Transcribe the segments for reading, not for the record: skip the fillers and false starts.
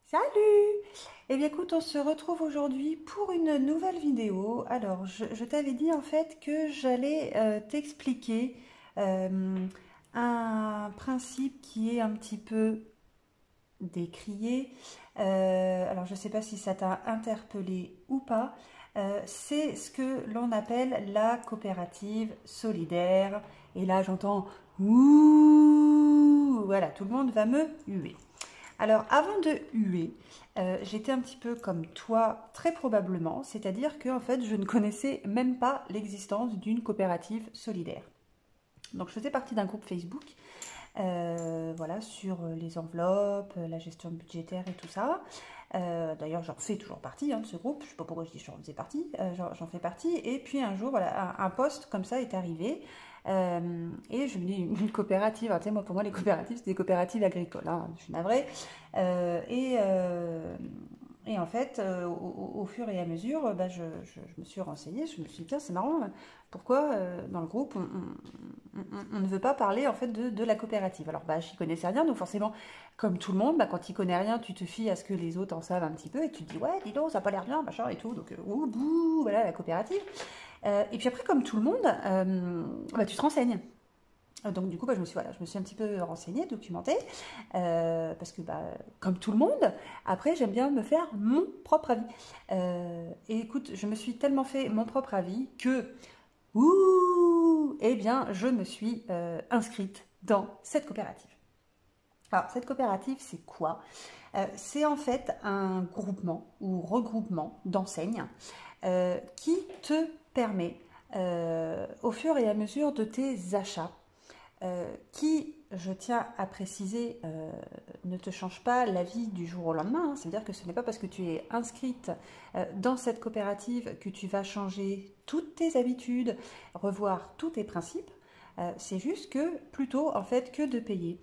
Salut! Eh bien écoute, on se retrouve aujourd'hui pour une nouvelle vidéo. Alors, je t'avais dit en fait que j'allais t'expliquer euh, un principe qui est un petit peu décrié. Alors, je ne sais pas si ça t'a interpellé ou pas. C'est ce que l'on appelle la coopérative solidaire. Et là, j'entends ouh, voilà, tout le monde va me huer. Alors, avant de huer, j'étais un petit peu comme toi, très probablement, c'est-à-dire que en fait, je ne connaissais même pas l'existence d'une coopérative solidaire. Donc, je faisais partie d'un groupe Facebook, voilà, sur les enveloppes, la gestion budgétaire et tout ça. D'ailleurs, j'en fais toujours partie de ce groupe. Je ne sais pas pourquoi je dis j'en faisais partie, j'en fais partie. Et puis un jour, voilà, un post comme ça est arrivé. Et je me dis une coopérative. Alors, tu sais, moi, pour moi, les coopératives, c'est des coopératives agricoles. Hein, je suis navrée. Euh, et, euh, et en fait, au fur et à mesure, bah, je me suis renseignée. Je me suis dit, tiens, c'est marrant. Pourquoi dans le groupe on ne veut pas parler en fait de la coopérative. Alors bah j'y connaissais rien, donc forcément comme tout le monde, bah, quand tu connais rien, tu te fies à ce que les autres en savent un petit peu et tu te dis ouais dis donc ça n'a pas l'air bien machin et tout, donc ouh bouh voilà la coopérative. Et puis après comme tout le monde, bah, tu te renseignes. Donc du coup, bah, je me suis un petit peu renseignée, documentée, parce que bah, comme tout le monde, après j'aime bien me faire mon propre avis. Et écoute, je me suis tellement fait mon propre avis que ouh, eh bien, je me suis inscrite dans cette coopérative. Alors, cette coopérative, c'est quoi? C'est en fait un groupement ou regroupement d'enseignes qui te permet, au fur et à mesure de tes achats, qui, je tiens à préciser, ne te change pas la vie du jour au lendemain. Hein. C'est-à-dire que ce n'est pas parce que tu es inscrite dans cette coopérative que tu vas changer toutes tes habitudes, revoir tous tes principes. C'est juste que plutôt en fait que de payer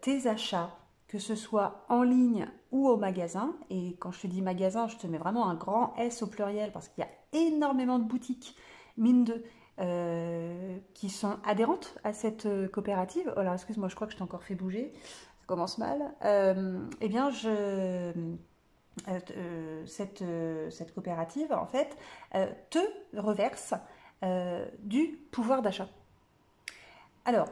tes achats, que ce soit en ligne ou au magasin. Et quand je te dis magasin, je te mets vraiment un grand S au pluriel parce qu'il y a énormément de boutiques, mine de, qui sont adhérentes à cette coopérative. Oh là, excuse-moi, je crois que je t'ai encore fait bouger. Ça commence mal. Eh bien, cette coopérative, en fait, te reverse du pouvoir d'achat. Alors,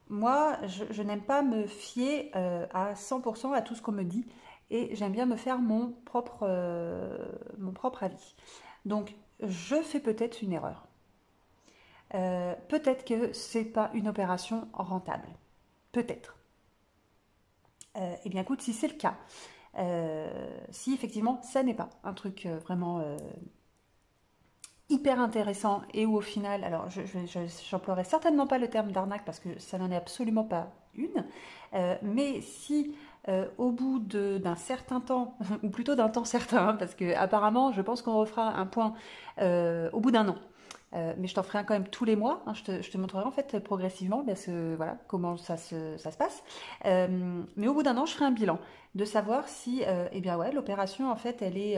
moi, je n'aime pas me fier à 100% à tout ce qu'on me dit et j'aime bien me faire mon propre avis. Donc, je fais peut-être une erreur. Peut-être que c'est pas une opération rentable. Peut-être. Eh bien, écoute, si c'est le cas, si effectivement ça n'est pas un truc vraiment hyper intéressant et où au final, alors j'emploierai certainement pas le terme d'arnaque parce que ça n'en est absolument pas une, mais si au bout d'un certain temps, ou plutôt d'un temps certain, hein, parce que apparemment je pense qu'on refera un point au bout d'un an. Mais je t'en ferai un quand même tous les mois. Hein, je te montrerai en fait progressivement voilà, comment ça se passe. Mais au bout d'un an, je ferai un bilan de savoir si eh bien ouais, l'opération en fait elle est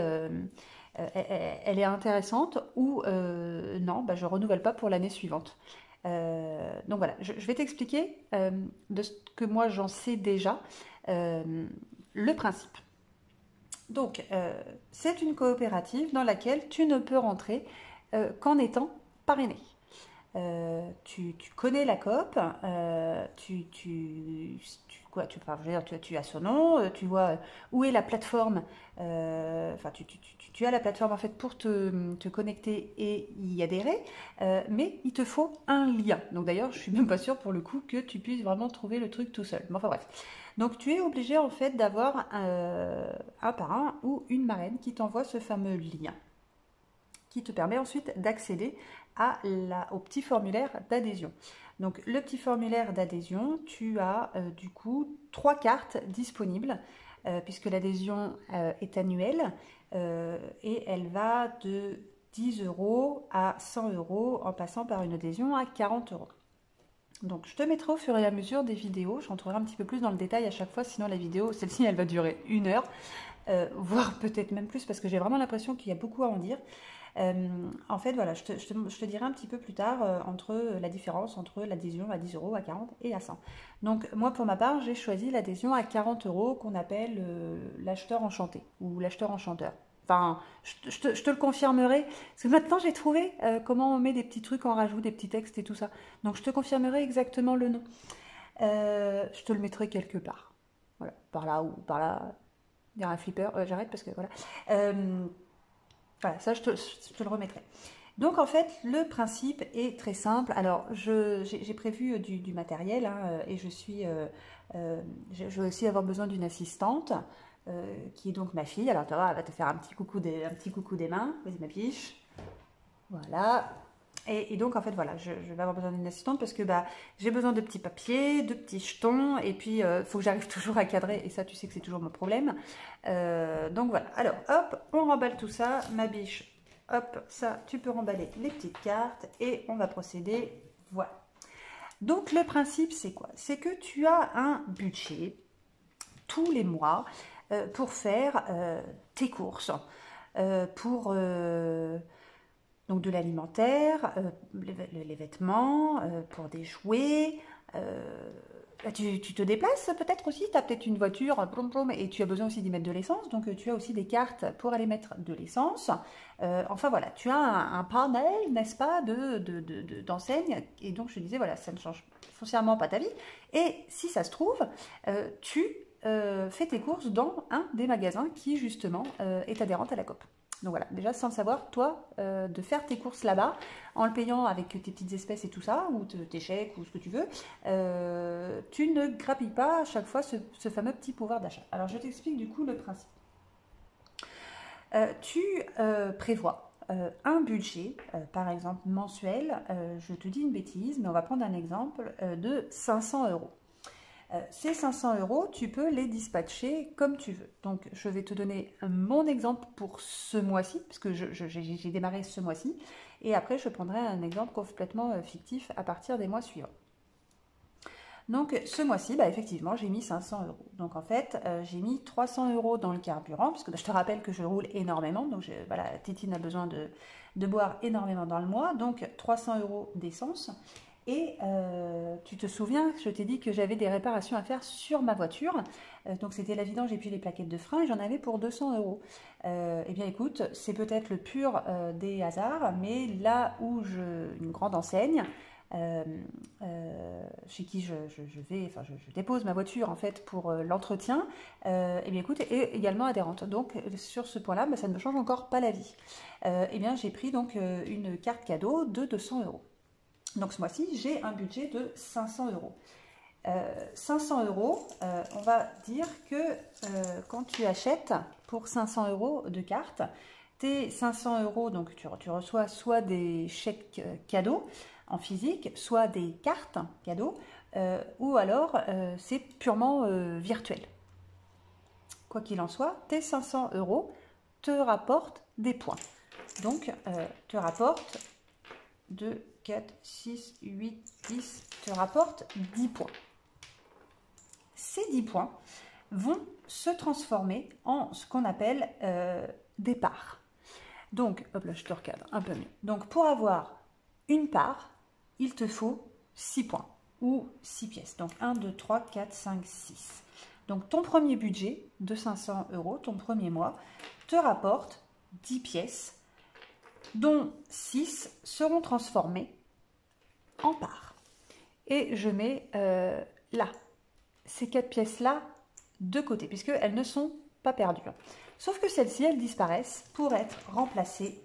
intéressante ou non, bah, je renouvelle pas pour l'année suivante. Donc voilà, je vais t'expliquer de ce que moi j'en sais déjà le principe. Donc, c'est une coopérative dans laquelle tu ne peux rentrer qu'en étant parrainé. Tu connais la coop, quoi, enfin, je veux dire, tu as son nom, tu vois où est la plateforme, enfin, tu as la plateforme en fait pour te connecter et y adhérer, mais il te faut un lien. Donc d'ailleurs, je suis même pas sûre pour le coup que tu puisses vraiment trouver le truc tout seul. Mais enfin bref. Donc tu es obligé en fait d'avoir un parrain ou une marraine qui t'envoie ce fameux lien qui te permet ensuite d'accéder au petit formulaire d'adhésion. Donc le petit formulaire d'adhésion, tu as du coup 3 cartes disponibles puisque l'adhésion est annuelle et elle va de 10 euros à 100 euros en passant par une adhésion à 40 euros. Donc je te mettrai au fur et à mesure des vidéos, je rentrerai un petit peu plus dans le détail à chaque fois, sinon la vidéo, celle-ci, elle va durer 1 heure, voire peut-être même plus, parce que j'ai vraiment l'impression qu'il y a beaucoup à en dire. En fait, voilà, je te dirai un petit peu plus tard entre la différence entre l'adhésion à 10 euros, à 40 et à 100. Donc, moi, pour ma part, j'ai choisi l'adhésion à 40 euros qu'on appelle l'acheteur enchanté ou l'acheteur enchanteur. Enfin, je te le confirmerai. Parce que maintenant, j'ai trouvé comment on met des petits trucs, on rajoute des petits textes et tout ça. Donc, je te confirmerai exactement le nom. Je te le mettrai quelque part. Voilà, par là ou par là. Dire un flipper. J'arrête parce que voilà. Voilà, ça, je te le remettrai. Donc, en fait, le principe est très simple. Alors, j'ai prévu du matériel hein, et je vais aussi avoir besoin d'une assistante qui est donc ma fille. Alors, tu vois, elle va te faire un petit coucou des mains. Vas-y, ma biche. Voilà. Et donc, en fait, voilà, je vais avoir besoin d'une assistante parce que bah, j'ai besoin de petits papiers, de petits jetons, et puis il faut que j'arrive toujours à cadrer, et ça, tu sais que c'est toujours mon problème. Donc voilà, alors, hop, on remballe tout ça, ma biche, hop, ça, tu peux remballer les petites cartes, et on va procéder, voilà. Donc, le principe, c'est quoi? C'est que tu as un budget tous les mois pour faire tes courses, pour donc de l'alimentaire, les vêtements, pour des jouets. Tu te déplaces peut-être aussi, tu as peut-être une voiture, plom, plom, et tu as besoin aussi d'y mettre de l'essence, donc tu as aussi des cartes pour aller mettre de l'essence. Enfin voilà, tu as un panel, n'est-ce pas, d'enseignes, et donc je disais, voilà, ça ne change foncièrement pas ta vie. Et si ça se trouve, tu fais tes courses dans un des magasins qui justement est adhérente à la coop. Donc voilà, déjà sans le savoir, toi, de faire tes courses là-bas, en le payant avec tes petites espèces et tout ça, ou tes chèques, ou ce que tu veux, tu ne grappilles pas à chaque fois ce fameux petit pouvoir d'achat. Alors je t'explique du coup le principe. Tu prévois un budget, par exemple mensuel, je te dis une bêtise, mais on va prendre un exemple de 500 euros. Ces 500 euros, tu peux les dispatcher comme tu veux. Donc, je vais te donner mon exemple pour ce mois-ci, parce que j'ai démarré ce mois-ci, et après, je prendrai un exemple complètement fictif à partir des mois suivants. Donc, ce mois-ci, bah, effectivement, j'ai mis 500 euros. Donc, en fait, j'ai mis 300 euros dans le carburant, parce que bah, je te rappelle que je roule énormément, donc voilà, Tétine a besoin de boire énormément dans le mois, donc 300 euros d'essence. Et tu te souviens, je t'ai dit que j'avais des réparations à faire sur ma voiture. Donc c'était la vidange et puis les plaquettes de frein et j'en avais pour 200 euros. Eh bien écoute, c'est peut-être le pur des hasards, mais là où une grande enseigne, chez qui je vais, enfin je dépose ma voiture en fait pour l'entretien, eh bien écoute, est également adhérente. Donc sur ce point-là, bah, ça ne me change encore pas la vie. Eh bien j'ai pris donc une carte cadeau de 200 euros. Donc ce mois-ci, j'ai un budget de 500 euros. 500 euros, on va dire que quand tu achètes pour 500 euros de cartes, tes 500 euros, donc tu reçois soit des chèques cadeaux en physique, soit des cartes cadeaux, ou alors c'est purement virtuel. Quoi qu'il en soit, tes 500 euros te rapportent des points. Donc, te rapportent 2, 4, 6, 8, 10, te rapporte 10 points. Ces 10 points vont se transformer en ce qu'on appelle des parts. Donc, hop là, je te recadre un peu mieux. Donc, pour avoir une part, il te faut 6 points ou 6 pièces. Donc, 1, 2, 3, 4, 5, 6. Donc, ton premier budget de 500 euros, ton premier mois, te rapporte 10 pièces dont 6 seront transformés en parts. Et je mets là, ces 4 pièces-là de côté, puisqu'elles ne sont pas perdues. Sauf que celles-ci, elles disparaissent pour être remplacées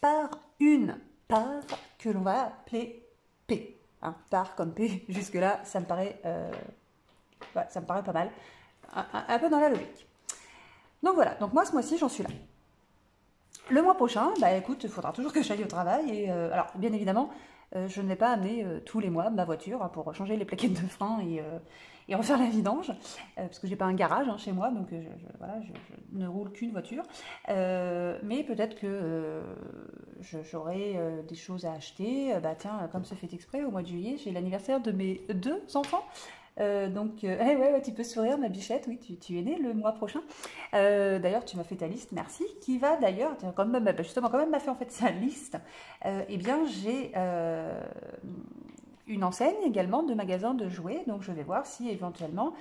par une part que l'on va appeler P. Hein, part comme P, jusque-là, ça me paraît pas mal. Un peu dans la logique. Donc voilà, donc moi ce mois-ci, j'en suis là. Le mois prochain, bah écoute, il faudra toujours que j'aille au travail. Et alors, bien évidemment, je ne vais pas amener tous les mois ma voiture hein, pour changer les plaquettes de frein et refaire la vidange, parce que j'ai pas un garage hein, chez moi, donc voilà, je ne roule qu'une voiture. Mais peut-être que j'aurai des choses à acheter. Bah tiens, comme se fait exprès, au mois de juillet, j'ai l'anniversaire de mes 2 enfants. Ouais, tu peux sourire, ma bichette, oui, tu es née le mois prochain. D'ailleurs, tu m'as fait ta liste, merci. Qui va d'ailleurs, quand même, justement, quand même m'a fait en fait sa liste, eh bien, j'ai une enseigne également de magasin de jouets, donc je vais voir si éventuellement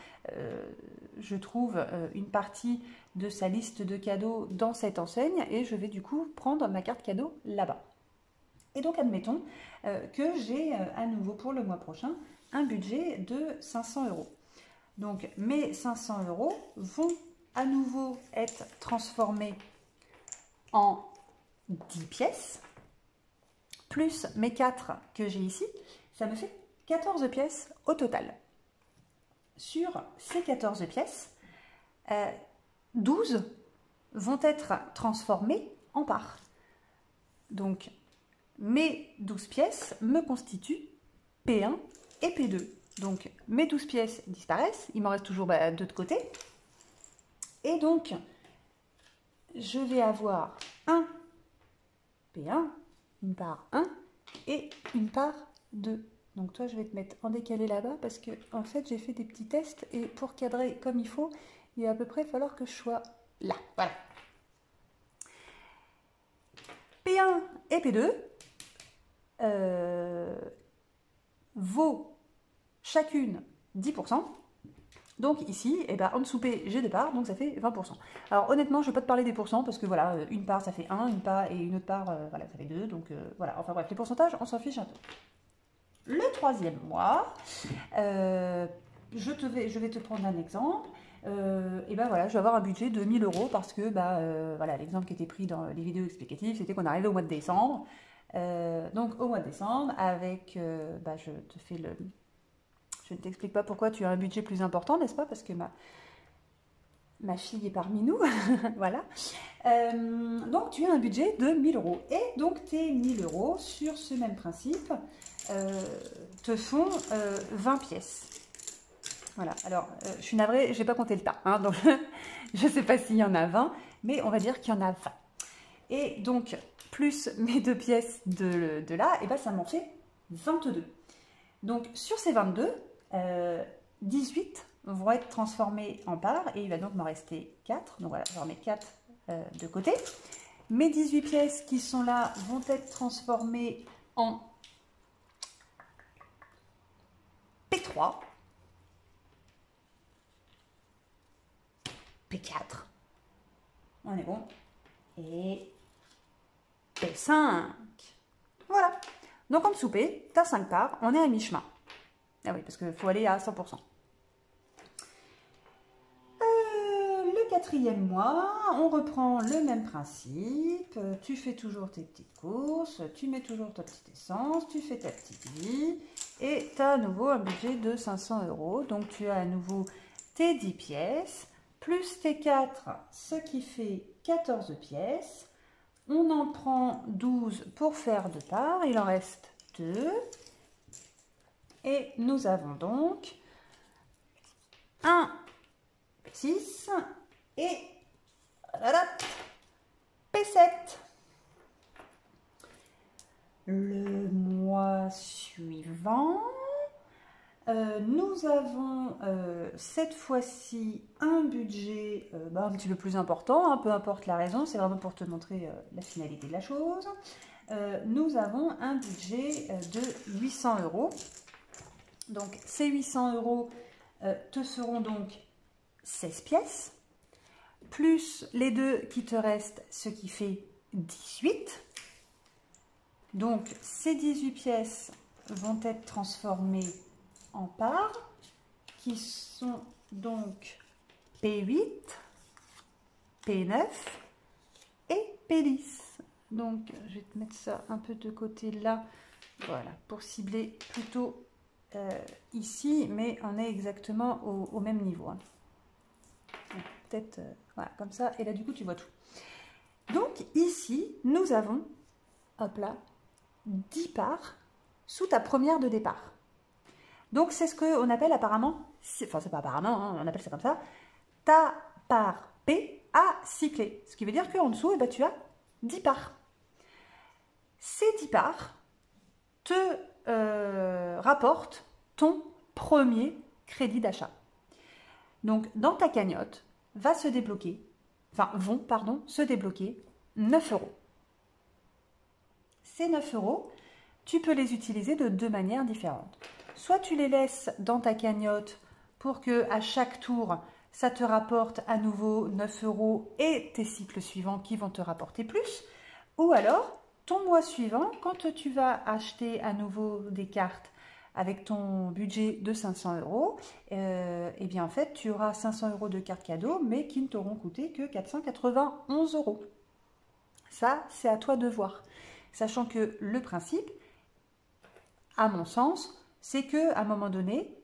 je trouve une partie de sa liste de cadeaux dans cette enseigne et je vais du coup prendre ma carte cadeau là-bas. Et donc admettons que j'ai à nouveau pour le mois prochain un budget de 500 euros. Donc mes 500 euros vont à nouveau être transformés en 10 pièces, plus mes 4 que j'ai ici, ça me fait 14 pièces au total. Sur ces 14 pièces, 12 vont être transformées en parts. Donc mes 12 pièces me constituent P1 et P2. Donc mes 12 pièces disparaissent, il m'en reste toujours 2 de côté. Et donc, je vais avoir un P1, une part 1 et une part 2. Donc toi, je vais te mettre en décalé là-bas parce que en fait, j'ai fait des petits tests et pour cadrer comme il faut, il va à peu près falloir que je sois là. Voilà. P1 et P2 vaut chacune 10%. Donc ici, en dessous P, j'ai 2 parts, donc ça fait 20%. Alors honnêtement, je ne vais pas te parler des pourcents, parce que voilà, une part ça fait 1, une part et une autre part, voilà, ça fait 2, donc voilà. Enfin bref, les pourcentages, on s'en fiche un peu. Le troisième mois, je vais te prendre un exemple. Voilà, je vais avoir un budget de 1000 euros parce que voilà, l'exemple qui était pris dans les vidéos explicatives, c'était qu'on arrivait au mois de décembre. Donc au mois de décembre, avec, je te fais le... Je ne t'explique pas pourquoi tu as un budget plus important, n'est-ce pas? Parce que ma fille est parmi nous, voilà. Donc tu as un budget de 1000 euros. Et donc tes 1000 euros, sur ce même principe, te font 20 pièces. Voilà, alors je suis navrée, je n'ai pas compté le tas, hein, donc je ne sais pas s'il y en a 20, mais on va dire qu'il y en a 20. Et donc, plus mes 2 pièces de là, ça m'en fait 22. Donc sur ces 22, 18 vont être transformés en parts et il va donc m'en rester 4. Donc voilà, je remets 4 de côté. Mes 18 pièces qui sont là vont être transformées en P3, P4, on est bon, et P5. Voilà. Donc en dessous P, tu as 5 parts, on est à mi-chemin. Ah oui, parce qu'il faut aller à 100%. Le quatrième mois, on reprend le même principe. Tu fais toujours tes petites courses, tu mets toujours ta petite essence, tu fais ta petite vie et tu as à nouveau un budget de 500 euros. Donc tu as à nouveau tes 10 pièces, plus tes 4, ce qui fait 14 pièces. On en prend 12 pour faire 2 parts, il en reste 2. Et nous avons donc un P6 et P7. Le mois suivant, nous avons cette fois-ci un budget un petit peu plus important, hein, peu importe la raison, c'est vraiment pour te montrer la finalité de la chose. Nous avons un budget de 800 euros. Donc ces 800 euros te feront donc 16 pièces, plus les 2 qui te restent, ce qui fait 18. Donc ces 18 pièces vont être transformées en parts, qui sont donc P8, P9 et P10. Donc je vais te mettre ça un peu de côté là, voilà, pour cibler plutôt ici, mais on est exactement au même niveau. Hein. Peut-être, voilà, comme ça, et là du coup tu vois tout. Donc ici, nous avons, hop là, 10 parts sous ta première de départ. Donc c'est ce qu'on appelle apparemment, enfin c'est pas apparemment, hein, on appelle ça comme ça, ta part P à cycler. Ce qui veut dire qu'en dessous, tu as 10 parts. Ces 10 parts te rapportent ton premier crédits d'achat. Donc, dans ta cagnotte, vont se débloquer 9 euros. Ces 9 euros, tu peux les utiliser de deux manières différentes. Soit tu les laisses dans ta cagnotte pour que à chaque tour, ça te rapporte à nouveau 9 euros et tes cycles suivants qui vont te rapporter plus. Ou alors, ton mois suivant, quand tu vas acheter à nouveau des cartes avec ton budget de 500 euros, eh bien en fait, tu auras 500 euros de cartes cadeaux, mais qui ne t'auront coûté que 491 euros. Ça, c'est à toi de voir. Sachant que le principe, à mon sens, c'est qu'à un moment donné,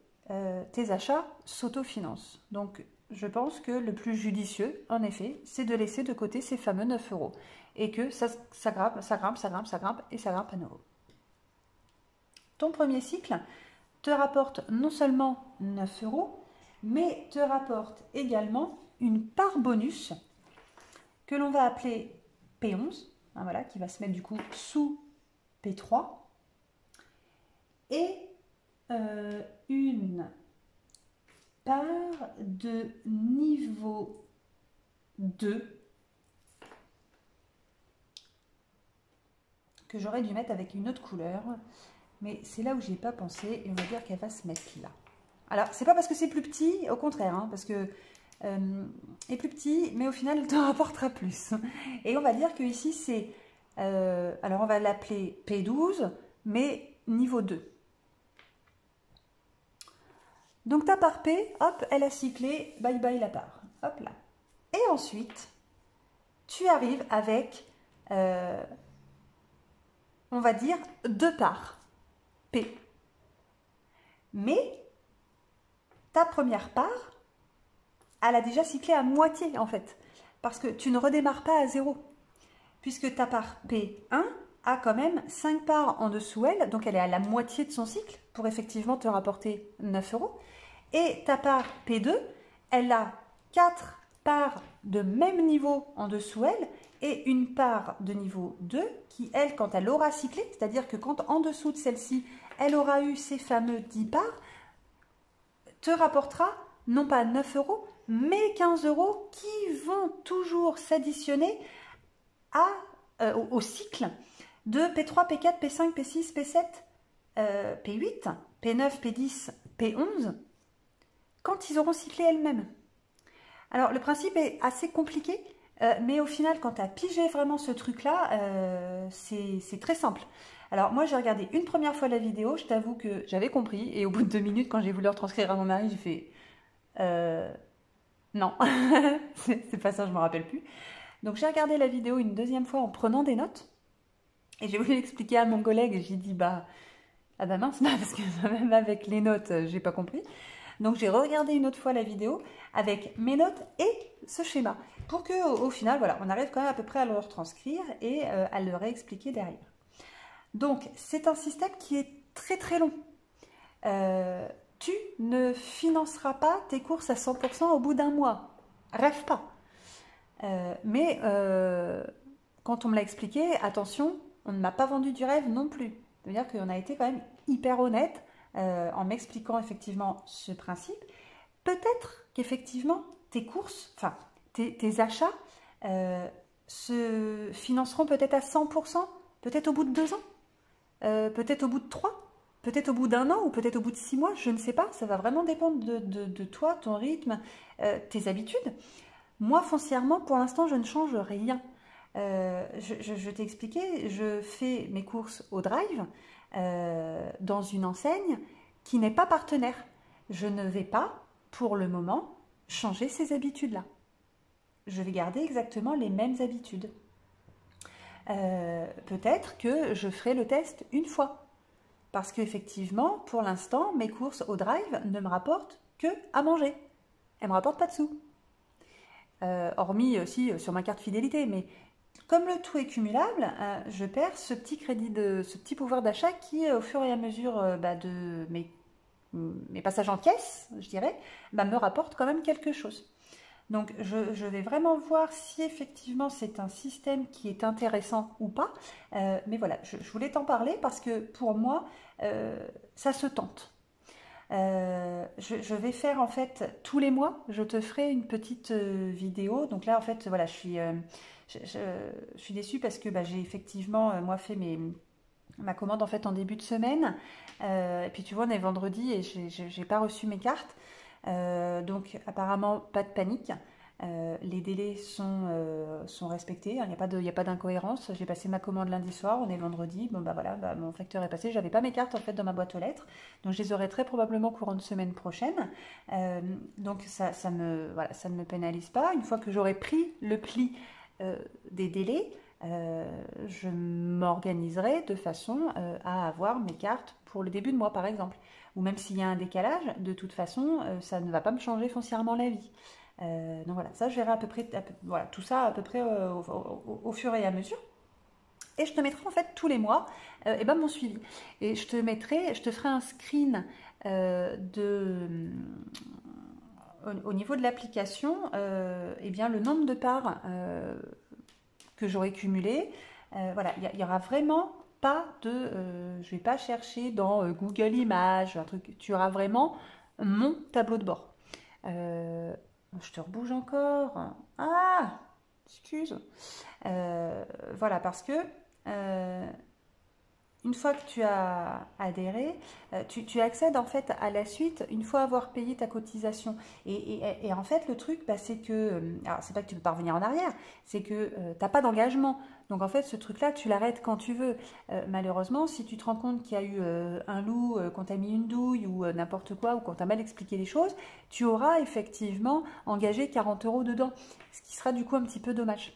tes achats s'autofinancent. Donc, je pense que le plus judicieux, en effet, c'est de laisser de côté ces fameux 9 euros. Et que ça grimpe, ça grimpe, ça grimpe, ça grimpe, et ça grimpe à nouveau. Ton premier cycle te rapporte non seulement 9 euros, mais te rapporte également une part bonus que l'on va appeler P11, hein, voilà, qui va se mettre du coup sous P3, et une part de niveau 2 que j'aurais dû mettre avec une autre couleur, mais c'est là où j'y ai pas pensé et on va dire qu'elle va se mettre là. Alors, c'est pas parce que c'est plus petit, au contraire, hein, parce que est plus petit, mais au final, il t'en rapportera plus. Et on va dire que ici, c'est, alors on va l'appeler P12, mais niveau 2. Donc ta part P, hop, elle a cyclé, bye bye la part, hop là. Et ensuite, tu arrives avec, on va dire, 2 parts P. Mais ta première part, elle a déjà cyclé à moitié en fait, parce que tu ne redémarres pas à 0, puisque ta part P1 a quand même 5 parts en dessous elle, donc elle est à la moitié de son cycle, pour effectivement te rapporter 9 euros. Et ta part P2, elle a 4 parts de même niveau en dessous elle, et une part de niveau 2 qui, elle, quand elle aura cyclé, c'est-à-dire que quand en dessous de celle-ci, elle aura eu ces fameux 10 parts, te rapportera non pas 9 euros, mais 15 euros qui vont toujours s'additionner au cycle de P3, P4, P5, P6, P7, P8, P9, P10, P11, quand ils auront cyclé elles-mêmes. Alors, le principe est assez compliqué, mais au final, quand tu as pigé vraiment ce truc-là, c'est très simple. Alors, moi, j'ai regardé une première fois la vidéo, je t'avoue que j'avais compris, et au bout de 2 minutes, quand j'ai voulu retranscrire à mon mari, j'ai fait non, c'est pas ça, je me rappelle plus. Donc, j'ai regardé la vidéo une deuxième fois en prenant des notes, et j'ai voulu expliquer à mon collègue, et j'ai dit, ah bah mince, parce que même avec les notes, j'ai pas compris. Donc j'ai regardé une autre fois la vidéo avec mes notes et ce schéma pour que au final, voilà, on arrive quand même à peu près à le retranscrire et à le réexpliquer derrière. Donc c'est un système qui est très très long. Tu ne financeras pas tes courses à 100% au bout d'un mois. Rêve pas. Mais quand on me l'a expliqué, attention, on ne m'a pas vendu du rêve non plus. C'est-à-dire qu'on a été quand même hyper honnête en m'expliquant effectivement ce principe. Peut-être qu'effectivement, tes courses, enfin, tes achats se financeront peut-être à 100%, peut-être au bout de 2 ans, peut-être au bout de 3, peut-être au bout d'1 an ou peut-être au bout de 6 mois, je ne sais pas. Ça va vraiment dépendre de toi, ton rythme, tes habitudes. Moi, foncièrement, pour l'instant, je ne change rien. Je t'ai expliqué, je fais mes courses au drive dans une enseigne qui n'est pas partenaire. Je ne vais pas, pour le moment, changer ces habitudes-là. Je vais garder exactement les mêmes habitudes. Peut-être que je ferai le test une fois. Parce qu'effectivement, pour l'instant, mes courses au drive ne me rapportent que à manger. Elles ne me rapportent pas de sous. Hormis aussi sur ma carte fidélité, mais comme le tout est cumulable, je perds ce petit crédit, ce petit pouvoir d'achat qui, au fur et à mesure de mes passages en caisse, je dirais, me rapporte quand même quelque chose. Donc je vais vraiment voir si effectivement c'est un système qui est intéressant ou pas. Mais voilà, je voulais t'en parler parce que pour moi, ça se tente. Je vais faire en fait tous les mois, je te ferai une petite vidéo. Donc là, en fait, voilà, je suis déçue parce que bah, j'ai effectivement, moi, fait ma commande en fait en début de semaine. Et puis tu vois, on est vendredi et j'ai pas reçu mes cartes. Donc apparemment, pas de panique. Les délais sont respectés, il n'y a pas d'incohérence. J'ai passé ma commande lundi soir, on est vendredi, bon bah voilà, bah, mon facteur est passé, j'avais pas mes cartes en fait dans ma boîte aux lettres, donc je les aurai très probablement courant de semaine prochaine. Donc voilà, ça ne me pénalise pas. Une fois que j'aurai pris le pli des délais, je m'organiserai de façon à avoir mes cartes pour le début de mois par exemple. Ou même s'il y a un décalage, de toute façon, ça ne va pas me changer foncièrement la vie. Donc voilà, ça je verrai à peu près, voilà, tout ça à peu près au fur et à mesure. Et je te mettrai en fait tous les mois et ben, mon suivi. Et je te ferai un screen au niveau de l'application, et bien le nombre de parts que j'aurai cumulé. Voilà, il y aura vraiment pas de, je vais pas chercher dans Google Images, un truc. Tu auras vraiment mon tableau de bord. Je te rebouge encore. Ah, excuse. Voilà, parce que une fois que tu as adhéré, tu accèdes en fait à la suite une fois avoir payé ta cotisation. Et en fait, le truc, bah, c'est que, alors c'est pas que tu peux pas revenir en arrière, c'est que tu n'as pas d'engagement. Donc en fait, ce truc-là, tu l'arrêtes quand tu veux. Malheureusement, si tu te rends compte qu'il y a eu un loup, qu'on t'a mis une douille ou n'importe quoi, ou qu'on t'a mal expliqué les choses, tu auras effectivement engagé 40 € dedans, ce qui sera du coup un petit peu dommage.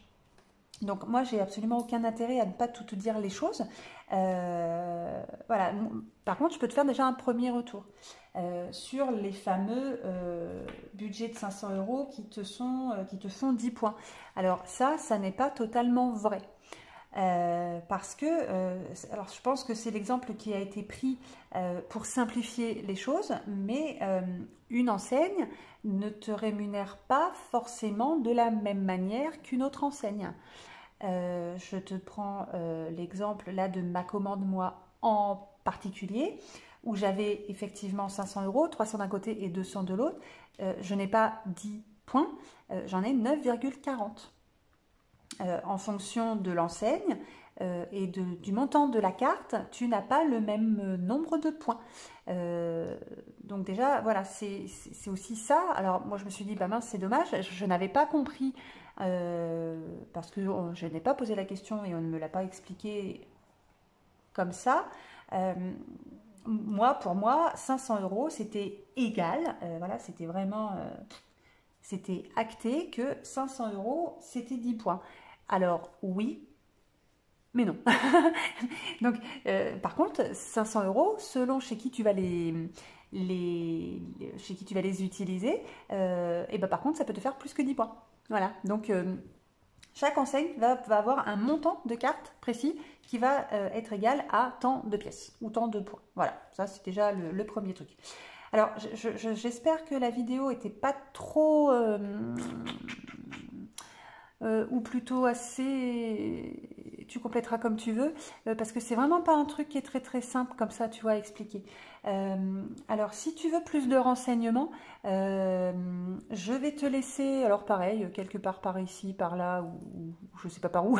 Donc moi, j'ai absolument aucun intérêt à ne pas tout te dire les choses. Voilà. Par contre, je peux te faire déjà un premier retour sur les fameux budgets de 500 € qui te font 10 points. Alors ça n'est pas totalement vrai. Parce que, alors je pense que c'est l'exemple qui a été pris pour simplifier les choses, mais une enseigne ne te rémunère pas forcément de la même manière qu'une autre enseigne. Je te prends l'exemple là de ma commande moi en particulier, où j'avais effectivement 500 €, 300 d'un côté et 200 de l'autre. Je n'ai pas 10 points, j'en ai 9,40. En fonction de l'enseigne et du montant de la carte, tu n'as pas le même nombre de points. Donc déjà, voilà, c'est aussi ça. Alors moi, je me suis dit, bah mince, c'est dommage, je n'avais pas compris parce que je n'ai pas posé la question et on ne me l'a pas expliqué comme ça. Pour moi, 500 €, c'était égal. Voilà, c'était vraiment... c'était acté que 500 €, c'était 10 points. Alors, oui, mais non. Donc, par contre, 500 €, selon chez qui tu vas chez qui tu vas les utiliser, et ben par contre, ça peut te faire plus que 10 points. Voilà, donc chaque enseigne va avoir un montant de carte précis qui va être égal à tant de pièces ou tant de points. Voilà, ça c'est déjà le premier truc. Alors, j'espère que la vidéo n'était pas trop... ou plutôt assez... Tu compléteras comme tu veux, parce que c'est vraiment pas un truc qui est très très simple comme ça, tu vois, à expliquer. Alors, si tu veux plus de renseignements, je vais te laisser, alors pareil, quelque part par ici, par là, ou je sais pas par où,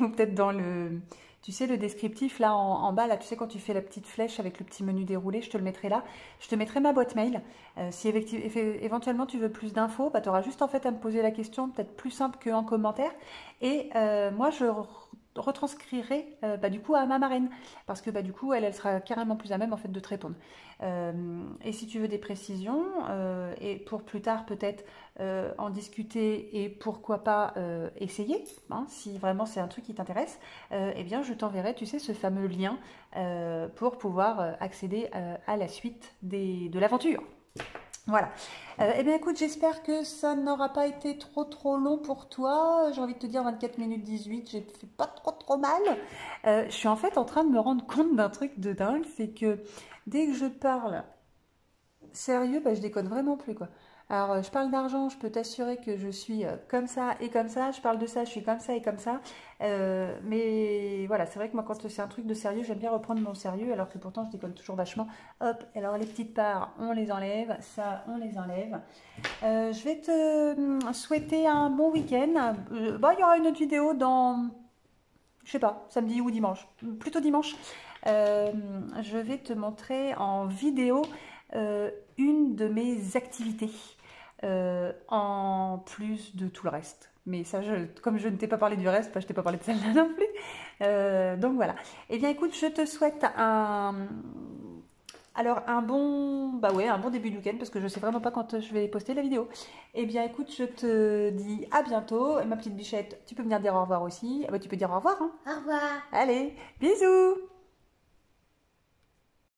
ou peut-être dans le... Tu sais, le descriptif, là, en bas, là, tu sais, quand tu fais la petite flèche avec le petit menu déroulé, je te le mettrai là. Je te mettrai ma boîte mail. Si éventuellement tu veux plus d'infos, bah, tu auras juste en fait à me poser la question, peut-être plus simple qu'en commentaire. Et moi, je retranscrirai bah, du coup à ma marraine, parce que bah, du coup, elle sera carrément plus à même en fait de te répondre. Et si tu veux des précisions, et pour plus tard peut-être en discuter et pourquoi pas essayer, hein, si vraiment c'est un truc qui t'intéresse, eh bien je t'enverrai, tu sais, ce fameux lien pour pouvoir accéder à la suite de l'aventure. Voilà. Eh bien écoute, j'espère que ça n'aura pas été trop long pour toi. J'ai envie de te dire 24 minutes 18, j'ai fait pas trop mal. Je suis en fait en train de me rendre compte d'un truc de dingue, c'est que dès que je parle sérieux, bah, je déconne vraiment plus quoi. Alors, je parle d'argent, je peux t'assurer que je suis comme ça et comme ça. Je parle de ça, je suis comme ça et comme ça. Mais voilà, c'est vrai que moi, quand c'est un truc de sérieux, j'aime bien reprendre mon sérieux, alors que pourtant, je déconne toujours vachement. Hop, alors les petites parts, on les enlève. Ça, on les enlève. Je vais te souhaiter un bon week-end. Bon, il y aura une autre vidéo dans, je sais pas, samedi ou dimanche. Plutôt dimanche. Je vais te montrer en vidéo une de mes activités. En plus de tout le reste. Mais ça, comme je ne t'ai pas parlé du reste, je ne t'ai pas parlé de celle-là non plus. Donc voilà. Eh bien écoute, je te souhaite alors un bon, un bon début de week-end parce que je ne sais vraiment pas quand je vais poster la vidéo. Eh bien écoute, je te dis à bientôt. Et ma petite bichette, tu peux venir dire au revoir aussi. Ah bah, tu peux dire au revoir, hein. Au revoir. Allez, bisous!